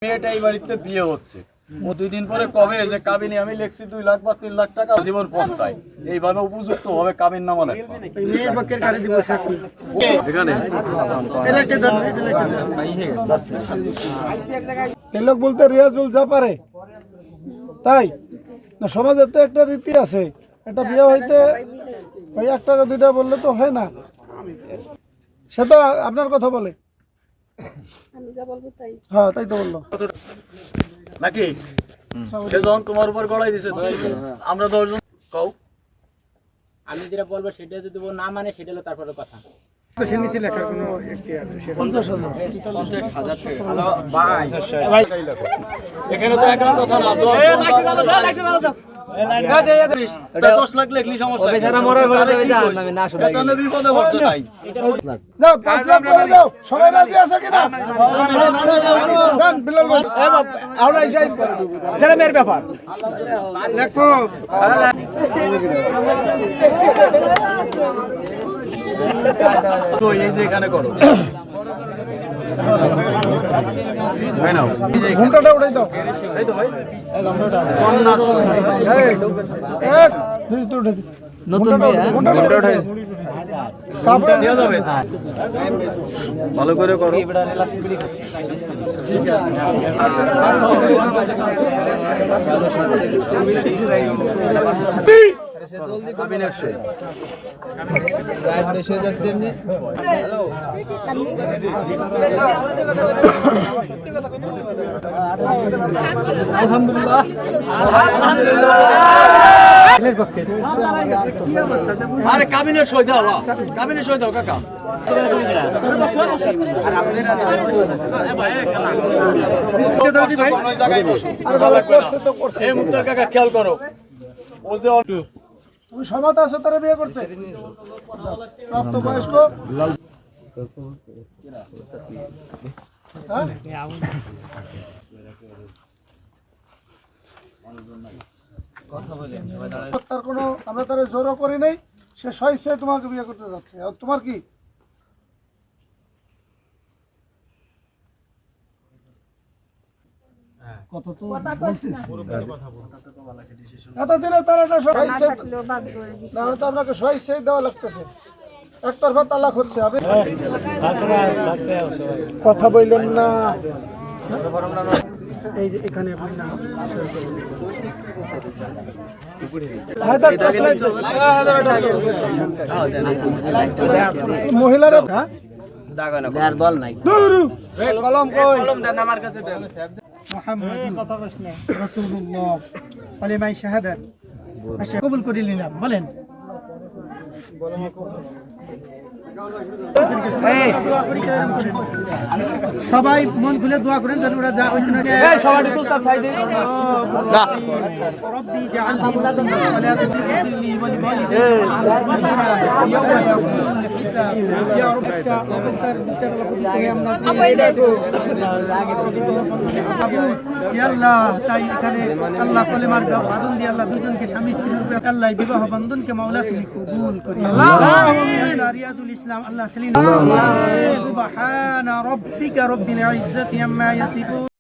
মেয়েটা এই বাড়িতে বিয়ে হচ্ছে, ও 2 দিন পরে কবে যে কাবিনে আমি লিখছি 2 লাখ বা 3 লাখ টাকা জীবন পস্তায়, এইভাবে উপযুক্ত ভাবে কাবিন নামা লেখা মেয়ের পক্ষের গাড়ি দিব সাক্ষী এখানে এই লোক বলতে রিয়াজুল যা পারে তাই না, সমাজের তো একটা রীতি আছে, একটা বিয়ে হইতে ওই 1 টাকা 2 টাকা বললে তো হয় না, সে তো আপনার কথা বলে, আমি যা বলবো তাই। হ্যাঁ তাই তো বললো নাকি সে যখন তোমার উপর গড়াই দিছে আমরা 10 জন কও, আমি যেটা বলবো সেটা যদি ও না মানে সেটা হলো তারপরে কথা। সে নিচে লেখা কোনো 50,000 এখানে তো এখন কথা না 10 লাখ লিখলি সমস্যা বেচারা মরার পরে যাবে জান আমি না শুধু এখানে বিপদে পড়ছে নাই যাও 5 লাখ করে দাও, সবাই রাজি আছে কিনা গান বিলাল ভাই আমরা যাই ছেলে মেয়ের ব্যাপার লেখো তো এই যে এখানে করো ভাই নাও ঘুমটাটা উঠাই দাও, এই তো ভাই কন্যার এক 2 তো উঠাই নতুন বিয়ে ঘুমটাটা উঠাই কাপড় দিয়ে যাবে ভালো করে করো ঠিক আছে কাবিনের সই বেশি হয়ে যাচ্ছে এমনি আলহামদুলিল্লাহ আরে কাবিনের সই দাও কাবিনের সই দাও কাকা এই মুক্তার কাকা খেয়াল করো ও যে তুমি সমাজ আছে তারা বিয়ে করতে প্রাপ্ত বয়স্ক তার কোনো আমরা তারা জোরও করি নাই, সে স্বেচ্ছায় তোমাকে বিয়ে করতে যাচ্ছে, আর তোমার কি এতদিনে তারা না হয়তো আপনাকে স্বেচ্ছায় দেওয়া লাগতেছে, একতরফা তালাক হচ্ছে, আপনি কথা বললেন না এই যে এখানে আপনি না মহিলারা বল নাই কলম কই আমার কাছে রাসূলুল্লাহ কালিমায়ে শাহাদাত কবুল করিলেন না বলেন সবাই মন খুলে দোয়া করেন যেন ওরা যা ওইখানে সবাই সুলতান ভাই দিন না রব্বি জাআলনি মুকিমাস সালাতি ওয়ালিলি ওয়ালিওয়ালিদি ওয়ালিনা ইয়াউমা ইয়াকুমুল হিসাব ইয়া রব্বিকা অবস্থার ভিতরে আমরা দেখো ইয়া আল্লাহ তাই এখানে আল্লাহ কলেমার বাঁধন দিয়ে আল্লাহ দুজনকে স্বামী স্ত্রীর রূপে আল্লাহ বিবাহ বন্ধনকে মাওলা তুমি কবুল করি আল্লাহ রিয়াজুল ইসলাম আল্লাহ সেলিম সুবহান রাব্বিকা রব্বিল ইজ্জাতি আম্মা ইয়াসিফুন।